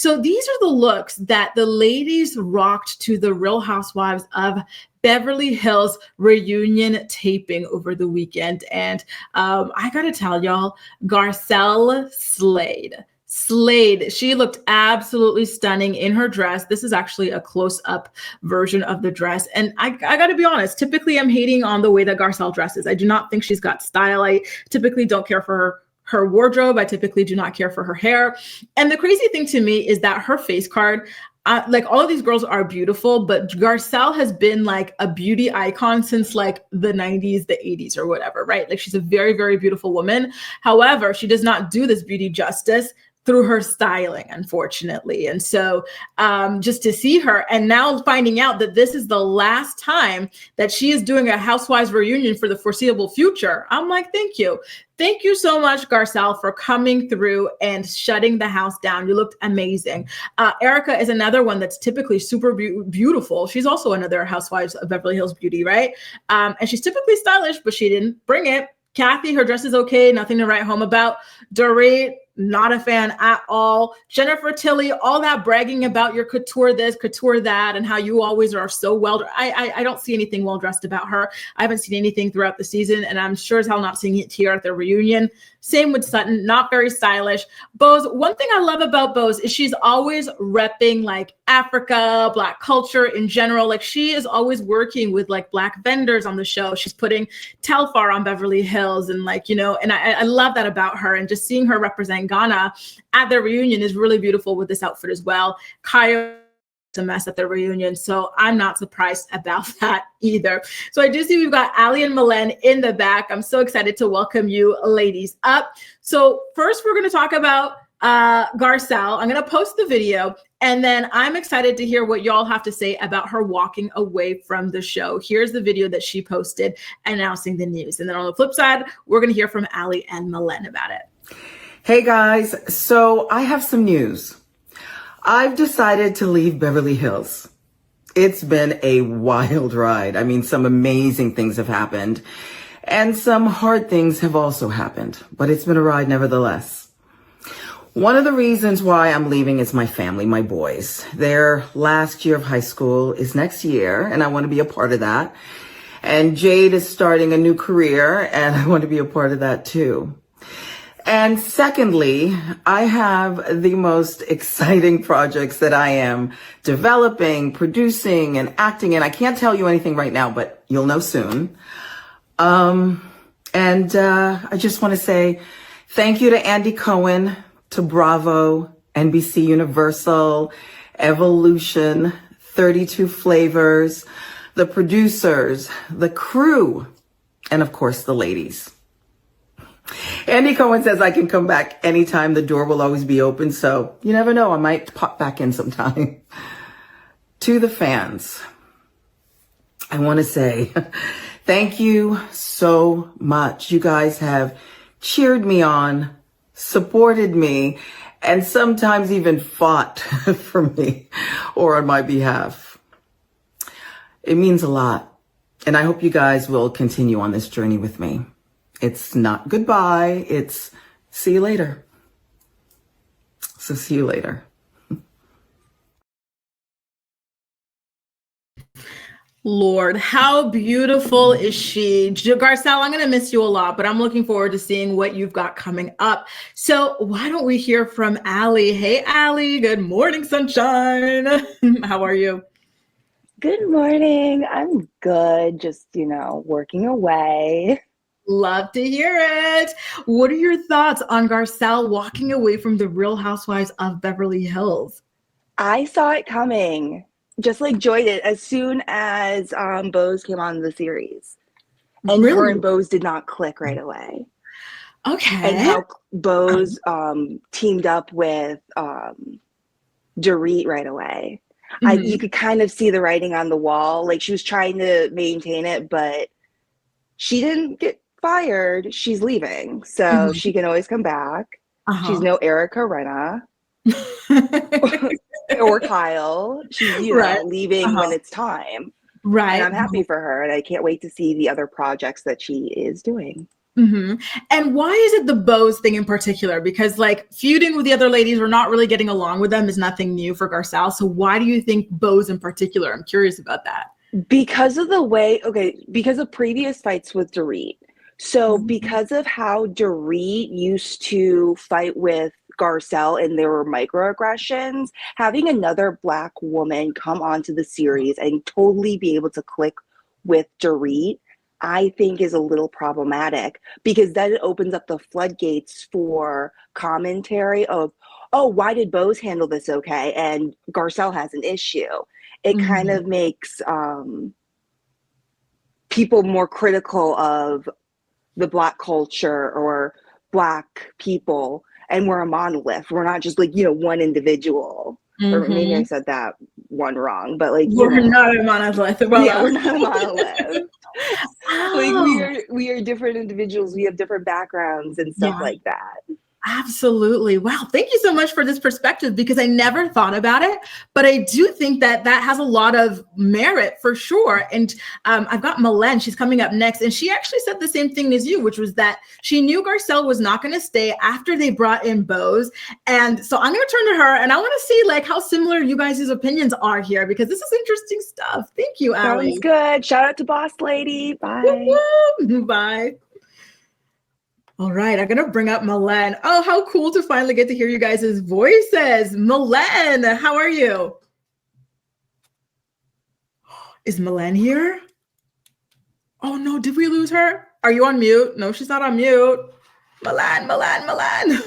So these are the looks that the ladies rocked to the Real Housewives of Beverly Hills reunion taping over the weekend. And I gotta tell y'all, Garcelle slayed. She looked absolutely stunning in her dress. This is actually a close-up version of the dress. And I gotta be honest, typically I'm hating on the way that Garcelle dresses. I do not think she's got style. I typically don't care for her wardrobe. I typically do not care for her hair. And the crazy thing to me is that her face card, like all of these girls are beautiful, but Garcelle has been like a beauty icon since like the 90s, the 80s or whatever, right? Like she's a very, very beautiful woman. However, she does not do this beauty justice through her styling, unfortunately. And so just to see her and now finding out that this is the last time that she is doing a Housewives reunion for the foreseeable future, I'm like, thank you. Thank you so much, Garcelle, for coming through and shutting the house down. You looked amazing. Erica is another one that's typically super beautiful. She's also another Housewives of Beverly Hills beauty, right? And she's typically stylish, but she didn't bring it. Kathy, her dress is okay. Nothing to write home about. Dorit, not a fan at all. Jennifer Tilly, all that bragging about your couture this, couture that, and how you always are so well. I don't see anything well dressed about her. I haven't seen anything throughout the season, and I'm sure as hell not seeing it here at the reunion. Same with Sutton, not very stylish. Bose, one thing I love about Bose is she's always repping like Africa, Black culture in general. Like she is always working with like Black vendors on the show. She's putting Telfar on Beverly Hills and like, you know, and I love that about her. And just seeing her represent Ghana at their reunion is really beautiful with this outfit as well. Kaya a mess at the reunion, so I'm not surprised about that either. So I do see we've got Ali and Malen in the back. I'm so excited to welcome you ladies up. So first we're going to talk about Garcelle. I'm going to post the video, and then I'm excited to hear what y'all have to say about her walking away from the show. Here's the video that she posted announcing the news. And then on the flip side, we're going to hear from Ali and Malen about it. Hey guys, so I have some news. I've decided to leave Beverly Hills. It's been a wild ride. I mean, some amazing things have happened and some hard things have also happened, but it's been a ride nevertheless. One of the reasons why I'm leaving is my family, my boys. Their last year of high school is next year, and I want to be a part of that. And Jade is starting a new career, and I want to be a part of that too. And secondly, I have the most exciting projects that I am developing, producing, and acting in. I can't tell you anything right now, but you'll know soon. I just want to say thank you to Andy Cohen, to Bravo, NBC Universal, Evolution, 32 Flavors, the producers, the crew, and of course the ladies. Andy Cohen says I can come back anytime. The door will always be open. So you never know. I might pop back in sometime. To the fans, I want to say thank you so much. You guys have cheered me on, supported me, and sometimes even fought for me or on my behalf. It means a lot. And I hope you guys will continue on this journey with me. It's not goodbye. It's see you later. So see you later. Lord, how beautiful is she? Garcelle, I'm going to miss you a lot, but I'm looking forward to seeing what you've got coming up. So why don't we hear from Ali? Hey, Ali. Good morning, sunshine. How are you? Good morning. I'm good. Just, working away. Love to hear it. What are your thoughts on Garcelle walking away from the Real Housewives of Beverly Hills? I saw it coming, just like Joy did, as soon as Bose came on the series. And Really? her and Bose did not click right away. Okay. And how Bose teamed up with Dorit right away. Mm-hmm. You could kind of see the writing on the wall. Like she was trying to maintain it, but she didn't get fired. She's leaving, so she can always come back. She's no Erica Renna or Kyle. She's leaving when it's time. Right. And I'm happy for her, and I can't wait to see the other projects that she is doing. Mm-hmm. And why is it the Bose thing in particular? Because like feuding with the other ladies or not really getting along with them is nothing new for Garcelle. So why do you think Bose in particular? I'm curious about that. Because of the way, because of previous fights with Dorit. So because of how Dorit used to fight with Garcelle and there were microaggressions, having another Black woman come onto the series and totally be able to click with Dorit, I think is a little problematic, because then it opens up the floodgates for commentary of, oh, why did Bose handle this okay? And Garcelle has an issue. It kind of makes people more critical of the Black culture or Black people, and we're a monolith. We're not just like, one individual. Or maybe I said that one wrong, but like we're not a monolith. Yeah, we're not a monolith. Like we are different individuals. We have different backgrounds and stuff like that. Absolutely. Wow. Thank you so much for this perspective, because I never thought about it, but I do think that that has a lot of merit for sure. And I've got Malen, she's coming up next. And she actually said the same thing as you, which was that she knew Garcelle was not going to stay after they brought in Bose. And so I'm going to turn to her and I want to see like how similar you guys' opinions are here, because this is interesting stuff. Thank you, Allie. Sounds good. Shout out to Boss Lady. Bye. Woo-hoo. Bye. All right, I'm going to bring up Malen. Oh, how cool to finally get to hear you guys' voices. Malen, how are you? Is Malen here? Oh no, did we lose her? Are you on mute? No, she's not on mute. Malen.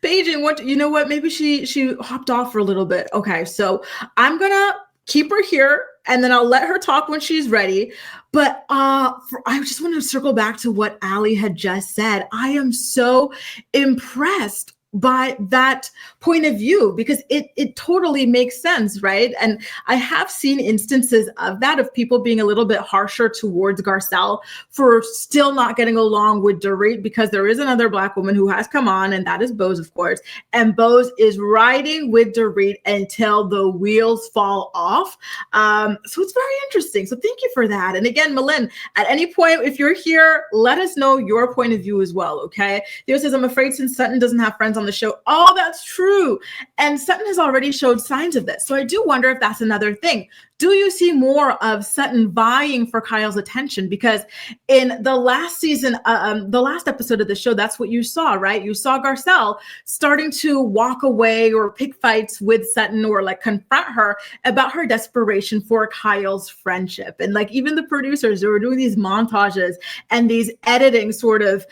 Paging, you know what? Maybe she hopped off for a little bit. Okay, so I'm going to keep her here and then I'll let her talk when she's ready. But I just want to circle back to what Allie had just said. I am so impressed by that point of view, because it totally makes sense, right? And I have seen instances of that, of people being a little bit harsher towards Garcelle for still not getting along with Dorit, because there is another Black woman who has come on, and that is Bose, of course. And Bose is riding with Dorit until the wheels fall off. So it's very interesting. So thank you for that. And again, Malen, at any point, if you're here, let us know your point of view as well, okay? Theo says, I'm afraid since Sutton doesn't have friends on the show. Oh, that's true. And Sutton has already showed signs of this. So I do wonder if that's another thing. Do you see more of Sutton vying for Kyle's attention? Because in the last season, the last episode of the show, that's what you saw, right? You saw Garcelle starting to walk away or pick fights with Sutton, or like confront her about her desperation for Kyle's friendship. And like even the producers who were doing these montages and these editing sort of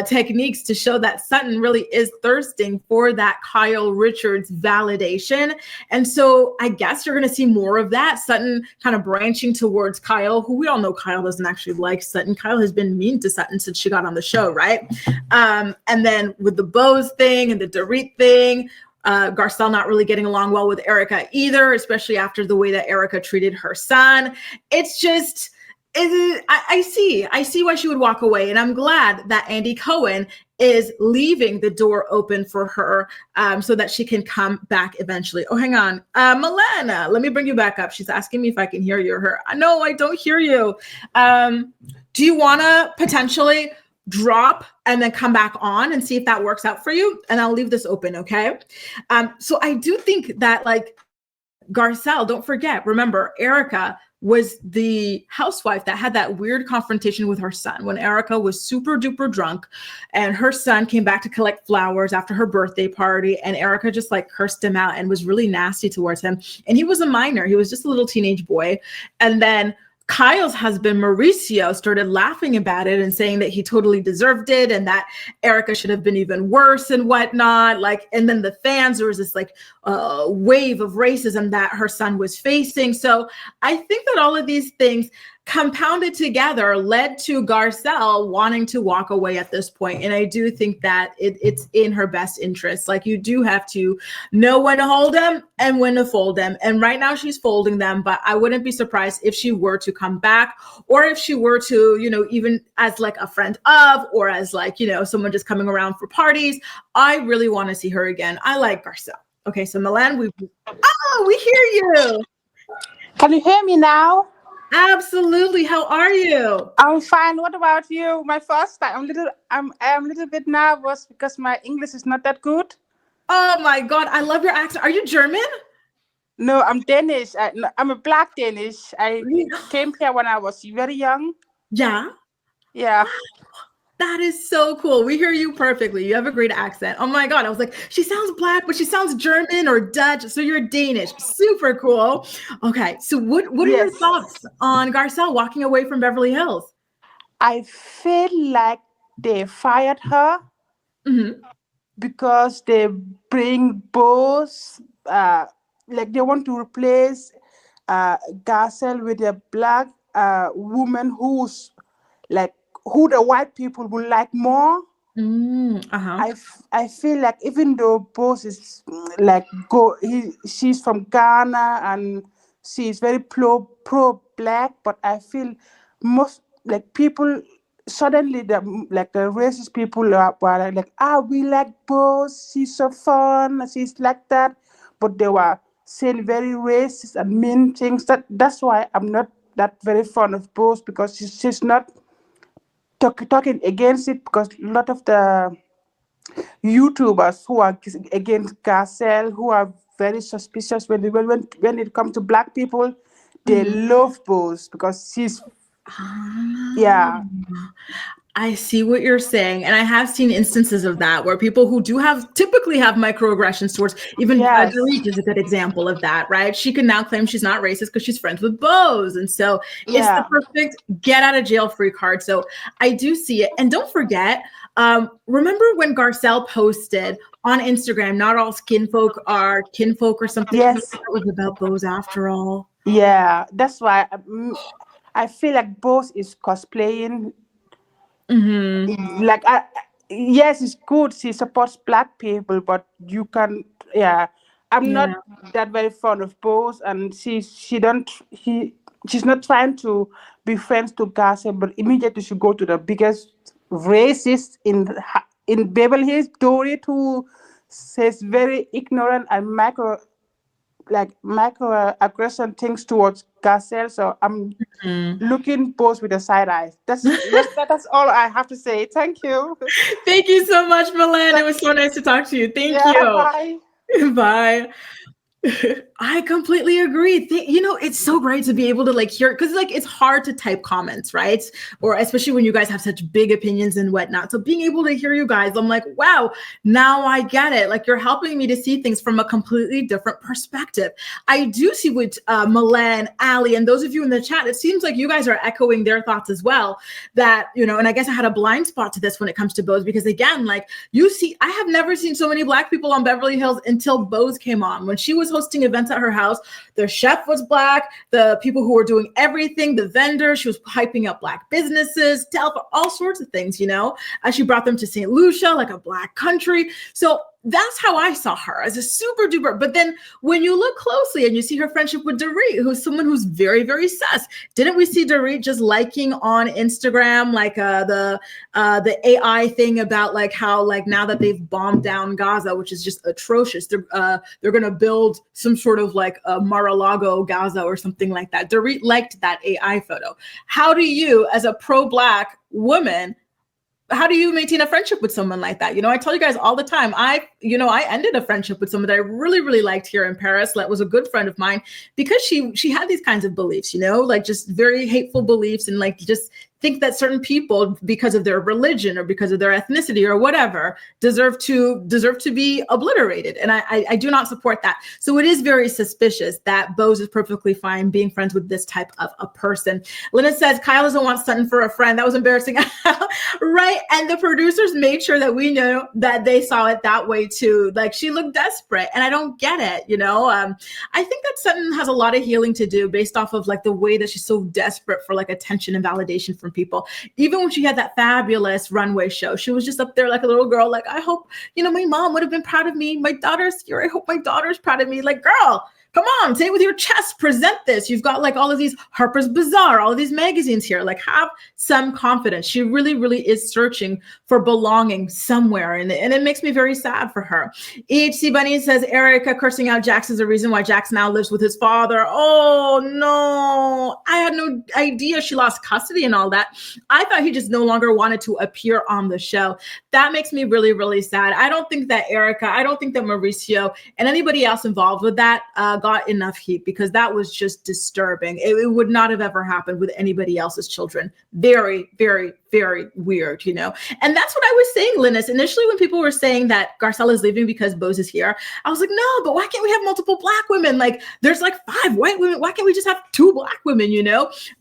techniques to show that Sutton really is thirsting for that Kyle Richards validation. And so I guess you're going to see more of that. Sutton kind of branching towards Kyle, who we all know Kyle doesn't actually like Sutton. Kyle has been mean to Sutton since she got on the show, right? And then with the Bose thing and the Dorit thing, Garcelle not really getting along well with Erica either, especially after the way that Erica treated her son. It's just, I see why she would walk away. And I'm glad that Andy Cohen is leaving the door open for her so that she can come back eventually. Oh, hang on. Milena, let me bring you back up. She's asking me if I can hear you or her. No, I don't hear you. Do you want to potentially drop and then come back on and see if that works out for you? And I'll leave this open, okay? So I do think that like Garcelle, don't forget, remember, Erica was the housewife that had that weird confrontation with her son when Erica was super duper drunk and her son came back to collect flowers after her birthday party, and Erica just like cursed him out and was really nasty towards him. And he was a minor. He was just a little teenage boy. And then Kyle's husband, Mauricio, started laughing about it and saying that he totally deserved it and that Erica should have been even worse and whatnot. Like, and then the fans, there was this like wave of racism that her son was facing. So I think that all of these things compounded together led to Garcelle wanting to walk away at this point. And I do think that it's in her best interest. Like, you do have to know when to hold them and when to fold them. And right now she's folding them, but I wouldn't be surprised if she were to come back, or if she were to, you know, even as like a friend of, or as like, you know, someone just coming around for parties. I really want to see her again. I like Garcelle. Okay, so Milan, we hear you. Can you hear me now? Absolutely. How are you? I'm fine. What about you? My first time. I'm a little bit nervous because my English is not that good. Oh my God, I love your accent. Are you German? No, I'm Danish. No, I'm a black Danish. I came here when I was very young. Yeah. Yeah. That is so cool. We hear you perfectly. You have a great accent. Oh my God. I was like, she sounds black, but she sounds German or Dutch. So you're Danish. Super cool. Okay. So what are your Yes. thoughts on Garcelle walking away from Beverly Hills? I feel like they fired her Mm-hmm. because they bring both, like they want to replace Garcelle with a black woman like who the white people would like more. Uh-huh. I feel like even though boss is like she's from Ghana and she's very pro black, but I feel most like people suddenly the racist people were like we like boss, she's so fun, she's like that, but they were saying very racist and mean things. That's why I'm not that very fond of boss, because she's not talking against it, because a lot of the YouTubers who are against Garcelle, who are very suspicious when it comes to black people, they love Bose because she's, yeah, Ah. I see what you're saying. And I have seen instances of that where people who do typically have microaggressions towards, even yes, Dorit is a good example of that, right? She can now claim she's not racist because she's friends with Bose. And so it's the yeah, perfect get out of jail free card. So I do see it. And don't forget, remember when Garcelle posted on Instagram, not all skin folk are kinfolk or something? Maybe yes, that was about Bose after all. yeah. That's why I feel like Bose is cosplaying. Like yes, it's good, she supports black people, but you can, yeah, I'm not Yeah. that very fond of Bose, and she's not trying to be friends to Gaza, but immediately she go to the biggest racist in Beverly Hills, Dorit, who says very ignorant and microaggression things towards Garcelle. So I'm looking both with a side eye. That's all I have to say. Thank you. Thank you so much, Milan. It was so nice to talk to you. Thank Yeah, you. bye. Bye. I completely agree. It's so great to be able to hear, because it's hard to type comments, right? Or especially when you guys have such big opinions and whatnot. So being able to hear you guys, I'm like, wow, now I get it. Like, you're helping me to see things from a completely different perspective. I do see what Milan, Ali, and those of you in the chat, it seems like you guys are echoing their thoughts as well. That, and I guess I had a blind spot to this when it comes to Bose, because again, I have never seen so many black people on Beverly Hills until Bose came on. When she was hosting events at her house, the chef was black, the people who were doing everything, the vendors, she was hyping up black businesses, all sorts of things, as she brought them to St. Lucia, like a black country. So that's how I saw her, as a super duper. But then when you look closely and you see her friendship with Dorit, who's someone who's very, very sus. Didn't we see Dorit just liking on Instagram, the AI thing about how now that they've bombed down Gaza, which is just atrocious, they're going to build some sort of a Mar-a-Lago Gaza or something like that. Dorit liked that AI photo. How do you, as a pro-black woman, how do you maintain a friendship with someone like that? I tell you guys all the time, I ended a friendship with someone that I really, really liked here in Paris. That was a good friend of mine, because she had these kinds of beliefs, just very hateful beliefs, and just think that certain people, because of their religion or because of their ethnicity or whatever, deserve to be obliterated. And I do not support that. So it is very suspicious that Bose is perfectly fine being friends with this type of a person. Lynette says, Kyle doesn't want Sutton for a friend. That was embarrassing. Right. And the producers made sure that we know that they saw it that way too. She looked desperate, and I don't get it. I think that Sutton has a lot of healing to do based off of the way that she's so desperate for attention and validation from from people. Even when she had that fabulous runway show, she was just up there like a little girl, like, I hope, my mom would have been proud of me. My daughter's here. I hope my daughter's proud of me. Like, girl, come on, say it with your chest, present this. You've got like all of these Harper's Bazaar, all of these magazines here, like have some confidence. She really, really is searching for belonging somewhere. And it makes me very sad for her. EHC Bunny says, Erica cursing out Jax is the reason why Jax now lives with his father. Oh no, I had no idea she lost custody and all that. I thought he just no longer wanted to appear on the show. That makes me really, really sad. I don't think that Mauricio and anybody else involved with that got enough heat, because that was just disturbing. It would not have ever happened with anybody else's children. Very, very, very weird, And that's what I was saying, Linus. Initially, when people were saying that Garcelle is leaving because Bose is here, I was like, no, but why can't we have multiple Black women? Like, there's like 5 white women. Why can't we just have 2 Black women,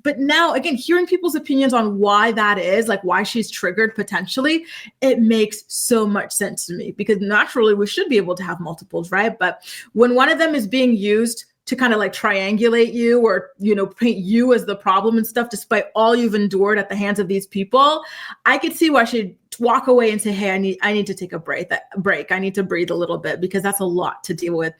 But now, again, hearing people's opinions on why that is, like why she's triggered potentially, it makes so much sense to me, because naturally we should be able to have multiples, right? But when one of them is being used to kind of like triangulate you or, paint you as the problem and stuff, despite all you've endured at the hands of these people, I could see why she'd walk away and say, hey, I need to take a break. I need to breathe a little bit, because that's a lot to deal with.